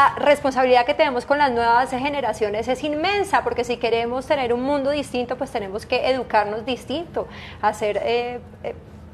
la responsabilidad que tenemos con las nuevas generaciones es inmensa, porque si queremos tener un mundo distinto, pues tenemos que educarnos distinto, hacer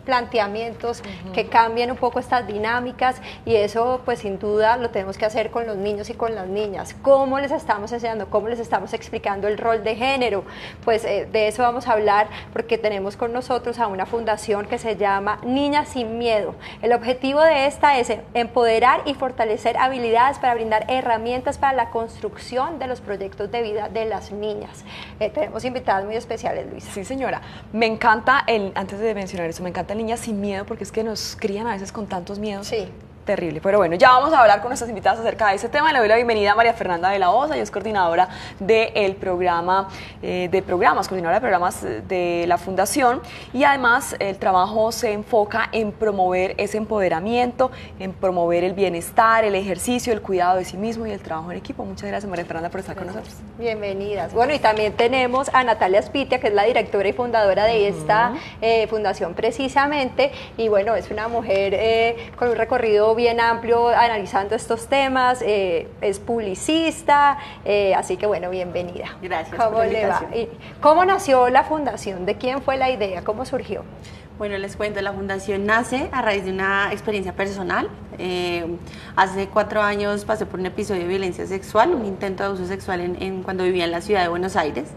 planteamientos que cambien un poco estas dinámicas, y eso pues sin duda lo tenemos que hacer con los niños y con las niñas. ¿Cómo les estamos enseñando? ¿Cómo les estamos explicando el rol de género? Pues de eso vamos a hablar, porque tenemos con nosotros a una fundación que se llama Niñas Sin Miedo. El objetivo de esta es empoderar y fortalecer habilidades para brindar herramientas para la construcción de los proyectos de vida de las niñas. Tenemos invitadas muy especiales, Luisa. Sí, señora. Me encanta, antes de mencionar eso, me encanta Niñas Sin Miedo, porque es que nos crían a veces con tantos miedos. Sí. Terrible. Pero bueno, ya vamos a hablar con nuestras invitadas acerca de ese tema. Le doy la bienvenida a María Fernanda de la Osa, ella es coordinadora del programa, coordinadora de programas de la Fundación, y además el trabajo se enfoca en promover ese empoderamiento, en promover el bienestar, el ejercicio, el cuidado de sí mismo y el trabajo en equipo. Muchas gracias, María Fernanda, por estar con nosotros. Bienvenidas. Bueno, y también tenemos a Natalia Spitia, que es la directora y fundadora de esta fundación precisamente, y bueno, es una mujer con un recorrido bien amplio analizando estos temas, es publicista, así que bueno, bienvenida. Gracias ¿Cómo por la le va? invitación. ¿Cómo nació la fundación? ¿De quién fue la idea? ¿Cómo surgió? Bueno, les cuento, la fundación nace a raíz de una experiencia personal. Hace 4 años pasé por un episodio de violencia sexual, un intento de abuso sexual cuando vivía en la ciudad de Buenos Aires.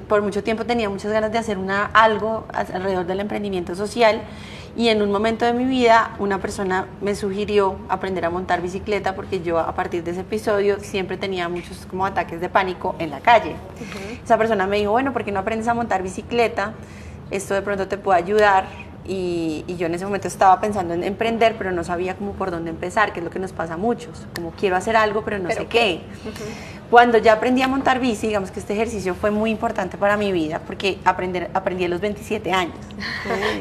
Por mucho tiempo tenía muchas ganas de hacer algo alrededor del emprendimiento social, y en un momento de mi vida una persona me sugirió aprender a montar bicicleta, porque yo a partir de ese episodio siempre tenía muchos como ataques de pánico en la calle. Esa persona me dijo, bueno, ¿por qué no aprendes a montar bicicleta? Esto de pronto te puede ayudar. Y yo en ese momento estaba pensando en emprender, pero no sabía cómo por dónde empezar, que es lo que nos pasa a muchos, como quiero hacer algo, pero no sé qué. Cuando ya aprendí a montar bici, digamos que este ejercicio fue muy importante para mi vida, porque aprendí a los 27 años.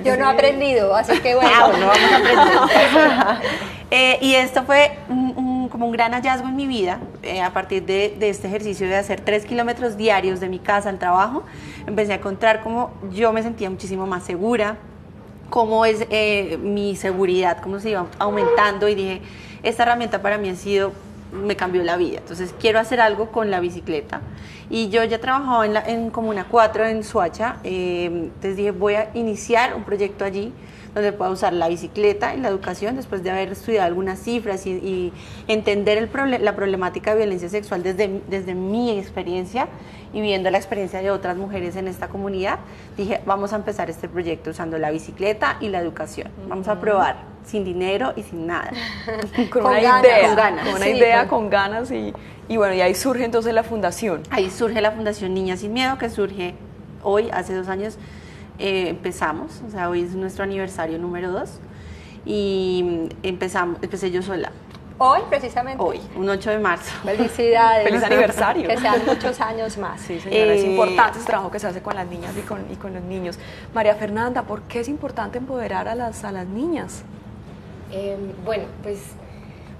Yo no he aprendido, así que bueno. Bueno, vamos a aprender. Y esto fue como un gran hallazgo en mi vida. A partir de este ejercicio de hacer 3 kilómetros diarios de mi casa al trabajo, empecé a encontrar cómo yo me sentía muchísimo más segura, cómo es mi seguridad, cómo se iba aumentando, y dije, esta herramienta para mí me cambió la vida. Entonces quiero hacer algo con la bicicleta, y yo ya trabajaba en Comuna 4 en Soacha. Entonces dije, voy a iniciar un proyecto allí donde pueda usar la bicicleta en la educación, después de haber estudiado algunas cifras y entender la problemática de violencia sexual desde mi experiencia y viendo la experiencia de otras mujeres en esta comunidad. Dije, vamos a empezar este proyecto usando la bicicleta y la educación. Vamos a probar, sin dinero y sin nada. Con una idea, con ganas, y bueno, y ahí surge entonces la fundación. Ahí surge la Fundación Niñas Sin Miedo, que surge hoy, hace 2 años empezamos, o sea, hoy es nuestro aniversario número 2, y empecé yo sola. Hoy, precisamente. Hoy, un 8 de marzo. Felicidades. Feliz aniversario. Que sean muchos años más. Sí, señora, es importante ese trabajo que se hace con las niñas y con los niños. María Fernanda, ¿por qué es importante empoderar a las niñas? Bueno, pues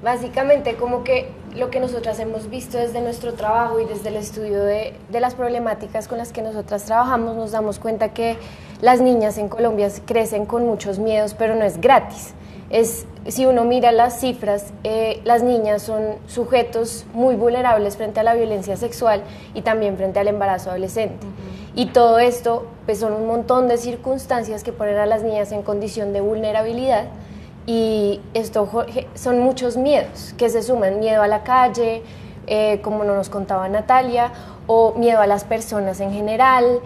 básicamente como que lo que nosotras hemos visto desde nuestro trabajo y desde el estudio de las problemáticas con las que nosotras trabajamos, nos damos cuenta que las niñas en Colombia crecen con muchos miedos, pero no es gratis. Si uno mira las cifras, las niñas son sujetos muy vulnerables frente a la violencia sexual y también frente al embarazo adolescente. Y todo esto pues son un montón de circunstancias que ponen a las niñas en condición de vulnerabilidad, y esto son muchos miedos que se suman: miedo a la calle, como nos contaba Natalia, o miedo a las personas en general,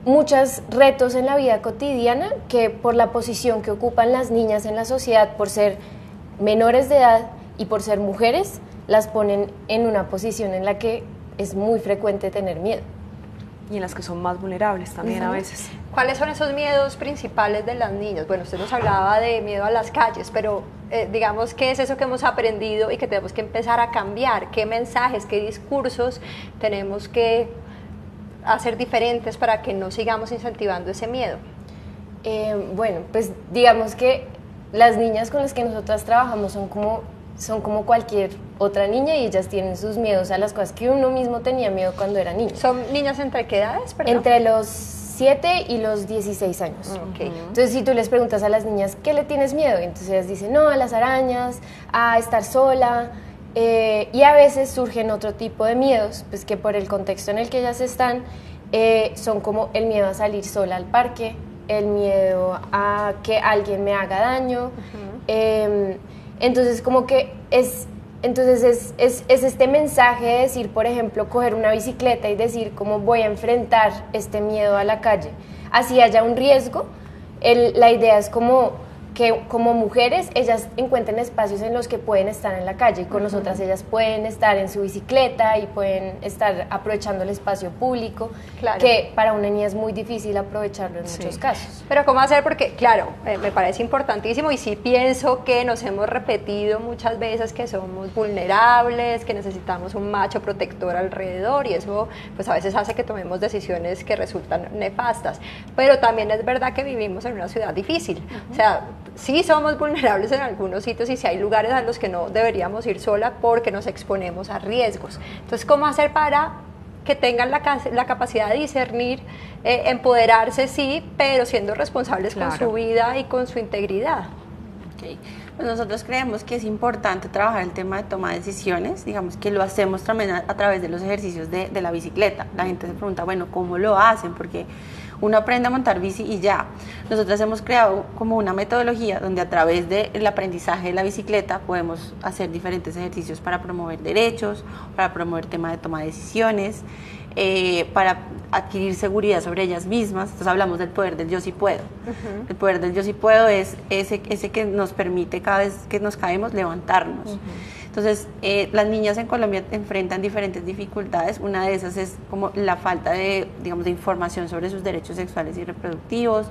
muchos retos en la vida cotidiana que por la posición que ocupan las niñas en la sociedad, por ser menores de edad y por ser mujeres, las ponen en una posición en la que es muy frecuente tener miedo. Y en las que son más vulnerables también a veces. ¿Cuáles son esos miedos principales de las niñas? Bueno, usted nos hablaba de miedo a las calles, pero digamos, ¿qué es eso que hemos aprendido y que tenemos que empezar a cambiar? ¿Qué mensajes, qué discursos tenemos que hacer diferentes para que no sigamos incentivando ese miedo? Bueno, pues digamos que las niñas con las que nosotras trabajamos son como cualquier otra niña, y ellas tienen sus miedos a las cosas que uno mismo tenía miedo cuando era niño. ¿Son niñas entre qué edades? Perdón. Entre los 7 y los 16 años. Okay. Entonces, si tú les preguntas a las niñas, ¿qué le tienes miedo? Entonces ellas dicen, no, a las arañas, a estar sola. Y a veces surgen otro tipo de miedos, pues que por el contexto en el que ellas están, son como el miedo a salir sola al parque, el miedo a que alguien me haga daño. Entonces, como que es este mensaje de decir, por ejemplo, coger una bicicleta y decir cómo voy a enfrentar este miedo a la calle. Así haya un riesgo, la idea es como que como mujeres ellas encuentren espacios en los que pueden estar en la calle y con nosotras ellas pueden estar en su bicicleta y pueden estar aprovechando el espacio público, claro, que para una niña es muy difícil aprovecharlo en muchos casos. Pero ¿cómo hacer? Porque claro, me parece importantísimo y sí pienso que nos hemos repetido muchas veces que somos vulnerables, que necesitamos un macho protector alrededor y eso pues a veces hace que tomemos decisiones que resultan nefastas, pero también es verdad que vivimos en una ciudad difícil, o sea, sí somos vulnerables en algunos sitios y sí hay lugares a los que no deberíamos ir sola porque nos exponemos a riesgos. Entonces, ¿cómo hacer para que tengan la capacidad de discernir, empoderarse sí, pero siendo responsables con su vida y con su integridad? Okay. Pues nosotros creemos que es importante trabajar el tema de toma de decisiones, digamos que lo hacemos también a través de los ejercicios de la bicicleta. La gente se pregunta, bueno, ¿cómo lo hacen? Porque uno aprende a montar bici y ya. Nosotras hemos creado como una metodología donde a través del aprendizaje de la bicicleta podemos hacer diferentes ejercicios para promover derechos, para promover tema de toma de decisiones, para adquirir seguridad sobre ellas mismas. Entonces hablamos del poder del yo sí puedo. El poder del yo sí puedo es ese que nos permite cada vez que nos caemos levantarnos. Entonces, las niñas en Colombia enfrentan diferentes dificultades. Una de esas es como la falta de, digamos, de información sobre sus derechos sexuales y reproductivos,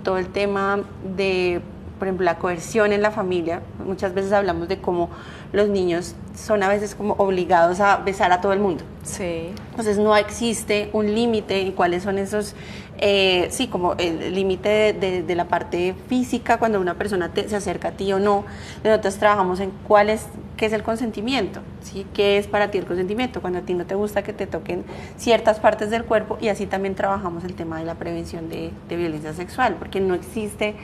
todo el tema de, por ejemplo, la coerción en la familia. Muchas veces hablamos de cómo los niños son a veces como obligados a besar a todo el mundo. Sí. Entonces no existe un límite en cuáles son esos, como el límite de la parte física cuando una persona se acerca a ti o no. Nosotros trabajamos en qué es el consentimiento, ¿sí? ¿Qué es para ti el consentimiento? Cuando a ti no te gusta que te toquen ciertas partes del cuerpo, y así también trabajamos el tema de la prevención de violencia sexual, porque no existe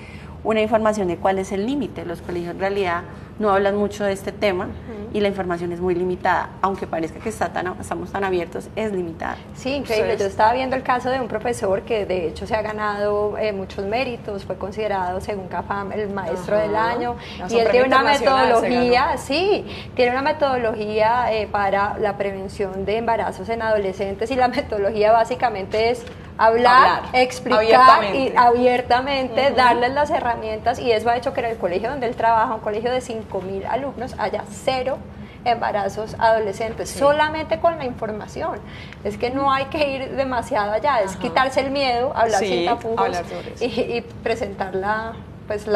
una información de cuál es el límite. Los colegios en realidad no hablan mucho de este tema y la información es muy limitada, aunque parezca que estamos tan abiertos, es limitada. Sí, increíble. Yo estaba viendo el caso de un profesor que de hecho se ha ganado muchos méritos, fue considerado según CAFAM el maestro del año, y él tiene una metodología, tiene una metodología para la prevención de embarazos en adolescentes, y la metodología básicamente es hablar, explicar abiertamente, darles las herramientas, y eso ha hecho que en el colegio donde él trabaja, un colegio de 5.000 alumnos, haya 0 embarazos adolescentes, solamente con la información. Es que no hay que ir demasiado allá, es quitarse el miedo, hablar sin tapujos y presentar la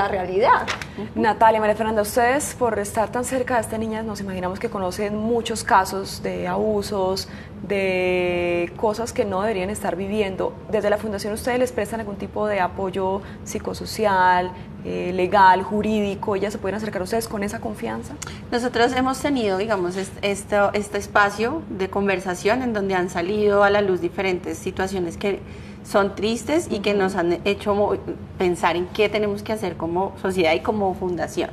realidad. Natalia, María Fernanda, ustedes por estar tan cerca de estas niñas nos imaginamos que conocen muchos casos de abusos, de cosas que no deberían estar viviendo. Desde la Fundación, ¿ustedes les prestan algún tipo de apoyo psicosocial, legal, jurídico? ¿Ellas se pueden acercar a ustedes con esa confianza? Nosotros hemos tenido, digamos, este espacio de conversación en donde han salido a la luz diferentes situaciones que son tristes y que nos han hecho pensar en qué tenemos que hacer como sociedad y como fundación.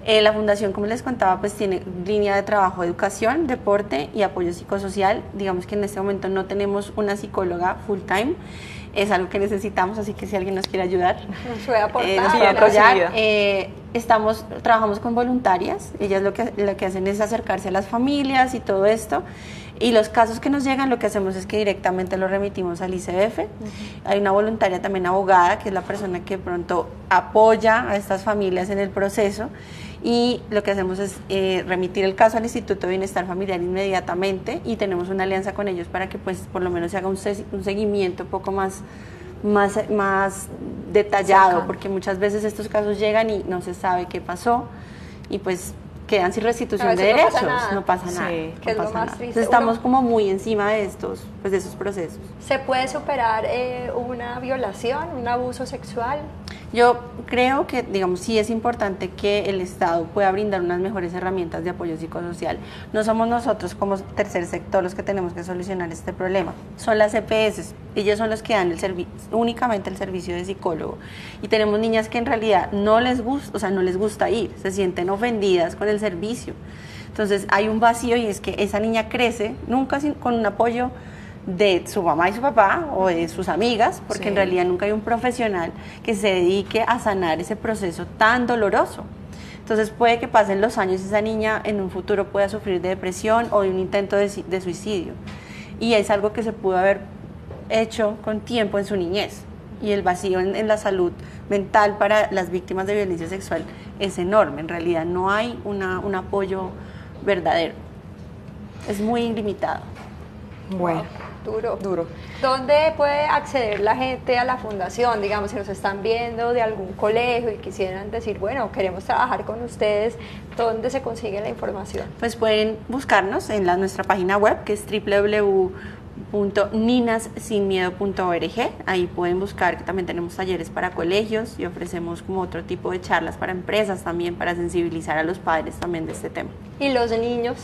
La fundación, como les contaba, pues tiene línea de trabajo, educación, deporte y apoyo psicosocial. Digamos que en este momento no tenemos una psicóloga full time, es algo que necesitamos, así que si alguien nos quiere ayudar, nos puede apoyar. Trabajamos con voluntarias, ellas lo que hacen es acercarse a las familias y todo esto. Y los casos que nos llegan, lo que hacemos es que directamente los remitimos al ICF. Hay una voluntaria también abogada, que es la persona que pronto apoya a estas familias en el proceso. Y lo que hacemos es remitir el caso al Instituto de Bienestar Familiar inmediatamente, y tenemos una alianza con ellos para que pues por lo menos se haga un seguimiento un poco más detallado, porque muchas veces estos casos llegan y no se sabe qué pasó y pues quedan sin restitución de derechos, no pasa nada. Que es lo más triste. Entonces estamos como muy encima de esos procesos. ¿Se puede superar una violación, un abuso sexual? Yo creo que, digamos, sí es importante que el Estado pueda brindar unas mejores herramientas de apoyo psicosocial. No somos nosotros como tercer sector los que tenemos que solucionar este problema, son las EPS, ellos son los que dan únicamente el servicio de psicólogo. Y tenemos niñas que en realidad no les gusta ir, se sienten ofendidas con el servicio. Entonces hay un vacío y es que esa niña crece nunca con un apoyo de su mamá y su papá o de sus amigas, porque en realidad nunca hay un profesional que se dedique a sanar ese proceso tan doloroso. Entonces puede que pasen los años y esa niña en un futuro pueda sufrir de depresión o de un intento de suicidio. Y es algo que se pudo haber hecho con tiempo en su niñez. Y el vacío en la salud mental para las víctimas de violencia sexual es enorme. En realidad no hay un apoyo verdadero. Es muy limitado. Bueno. Duro. ¿Dónde puede acceder la gente a la fundación? Digamos, si nos están viendo de algún colegio y quisieran decir, bueno, queremos trabajar con ustedes, ¿dónde se consigue la información? Pues pueden buscarnos en nuestra página web, que es www.ninassinmiedo.org. Ahí pueden buscar que también tenemos talleres para colegios y ofrecemos como otro tipo de charlas para empresas también, para sensibilizar a los padres también de este tema. ¿Y los niños?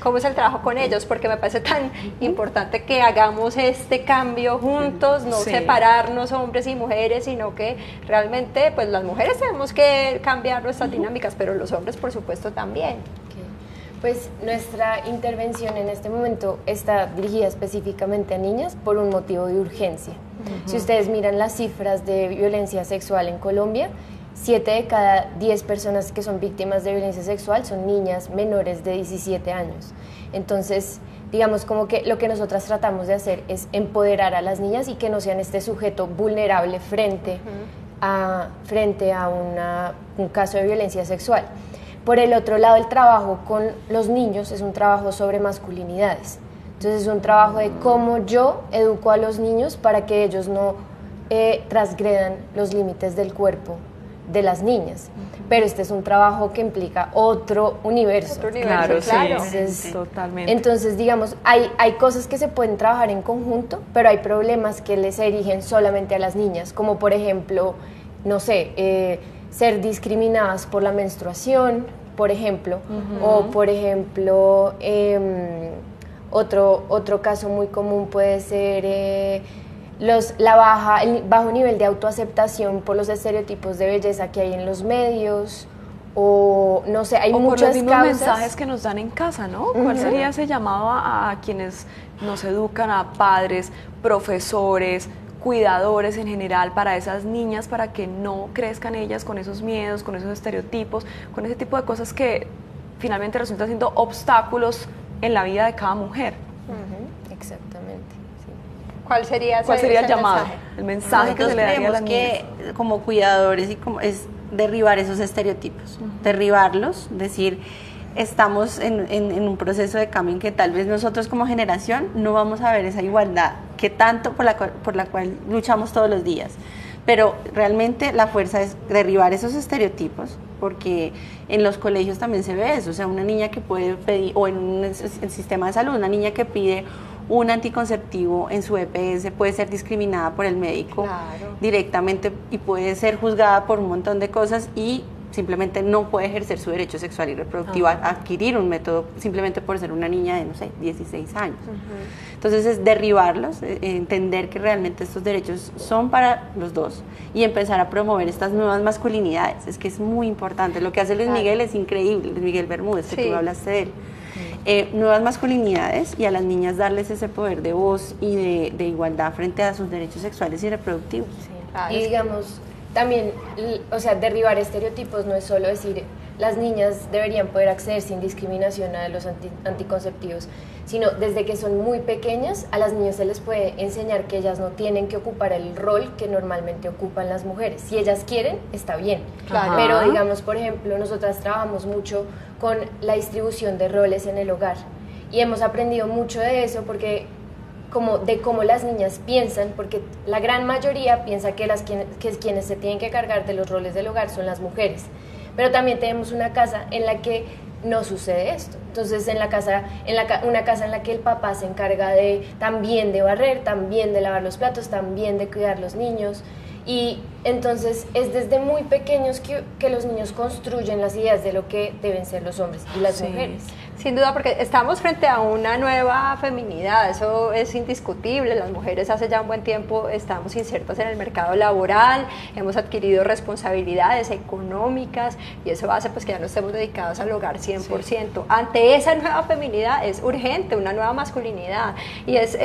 ¿Cómo es el trabajo con ellos? Porque me parece tan importante que hagamos este cambio juntos, no separarnos hombres y mujeres, sino que realmente pues las mujeres tenemos que cambiar nuestras dinámicas, pero los hombres por supuesto también. Pues nuestra intervención en este momento está dirigida específicamente a niñas por un motivo de urgencia. Si ustedes miran las cifras de violencia sexual en Colombia, 7 de cada 10 personas que son víctimas de violencia sexual son niñas menores de 17 años. Entonces, digamos como que lo que nosotras tratamos de hacer es empoderar a las niñas y que no sean este sujeto vulnerable frente a un caso de violencia sexual. Por el otro lado, el trabajo con los niños es un trabajo sobre masculinidades. Entonces, es un trabajo de cómo yo educo a los niños para que ellos no transgredan los límites del cuerpo de las niñas, pero este es un trabajo que implica otro universo. Claro. Entonces, totalmente. Entonces, digamos, hay cosas que se pueden trabajar en conjunto, pero hay problemas que les erigen solamente a las niñas, como por ejemplo, no sé, ser discriminadas por la menstruación, por ejemplo, o por ejemplo, otro caso muy común puede ser el bajo nivel de autoaceptación por los estereotipos de belleza que hay en los medios, o no sé, hay muchas por los causas. mensajes que nos dan en casa, ¿no? ¿Cuál sería ese llamado a quienes nos educan, a padres, profesores, cuidadores en general, para esas niñas, para que no crezcan ellas con esos miedos, con esos estereotipos, con ese tipo de cosas que finalmente resultan siendo obstáculos en la vida de cada mujer? Exactamente. ¿Cuál sería el llamado? El mensaje que se le daría a las niñas. Que como cuidadores es derribar esos estereotipos, derribarlos, decir, estamos en un proceso de cambio en que tal vez nosotros como generación no vamos a ver esa igualdad que tanto por la cual luchamos todos los días. Pero realmente la fuerza es derribar esos estereotipos, porque en los colegios también se ve eso, o sea, una niña que puede pedir, o en el sistema de salud, una niña que pide un anticonceptivo en su EPS puede ser discriminada por el médico directamente y puede ser juzgada por un montón de cosas y simplemente no puede ejercer su derecho sexual y reproductivo a adquirir un método simplemente por ser una niña de, no sé, 16 años. Entonces es derribarlos, entender que realmente estos derechos son para los dos y empezar a promover estas nuevas masculinidades. Es que es muy importante. Lo que hace Luis Miguel es increíble, Luis Miguel Bermúdez, que tú hablaste de él. Nuevas masculinidades y a las niñas darles ese poder de voz y de igualdad frente a sus derechos sexuales y reproductivos. Y digamos, también, o sea, derribar estereotipos no es solo decir las niñas deberían poder acceder sin discriminación a los anticonceptivos, sino desde que son muy pequeñas a las niñas se les puede enseñar que ellas no tienen que ocupar el rol que normalmente ocupan las mujeres. Si ellas quieren, está bien. Pero digamos, por ejemplo, nosotras trabajamos mucho con la distribución de roles en el hogar y hemos aprendido mucho de eso porque de cómo las niñas piensan, porque la gran mayoría piensa que quienes se tienen que cargar de los roles del hogar son las mujeres, pero también tenemos una casa en la que no sucede esto. Entonces una casa en la que el papá se encarga también de barrer, también de lavar los platos, también de cuidar los niños, Y entonces es desde muy pequeños que los niños construyen las ideas de lo que deben ser los hombres y las mujeres. Sin duda, porque estamos frente a una nueva feminidad, eso es indiscutible. Las mujeres hace ya un buen tiempo estamos insertas en el mercado laboral, hemos adquirido responsabilidades económicas y eso hace pues que ya no estemos dedicados al hogar 100%. Sí. Ante esa nueva feminidad es urgente una nueva masculinidad y es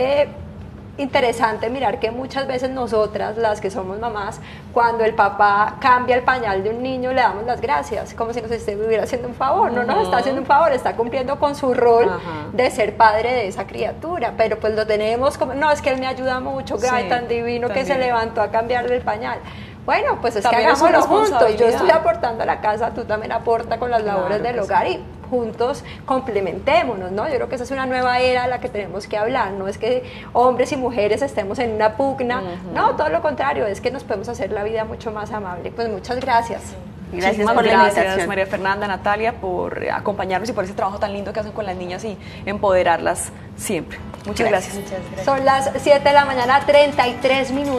interesante mirar que muchas veces nosotras, las que somos mamás, cuando el papá cambia el pañal de un niño le damos las gracias, como si nos estuviera haciendo un favor. No nos está haciendo un favor, está cumpliendo con su rol de ser padre de esa criatura, pero pues lo tenemos como, no, es que él me ayuda mucho, ay, tan divino que se levantó a cambiarle el pañal. Bueno, pues es también que hagámoslo juntos, yo estoy aportando a la casa, tú también aporta con las labores del hogar y juntos complementémonos, ¿no? Yo creo que esa es una nueva era a la que tenemos que hablar, no es que hombres y mujeres estemos en una pugna, no, todo lo contrario, es que nos podemos hacer la vida mucho más amable. Pues muchas gracias. Gracias por la invitación. María Fernanda, Natalia, por acompañarnos y por ese trabajo tan lindo que hacen con las niñas y empoderarlas siempre. Muchas gracias. Son las 7 de la mañana, 33 minutos.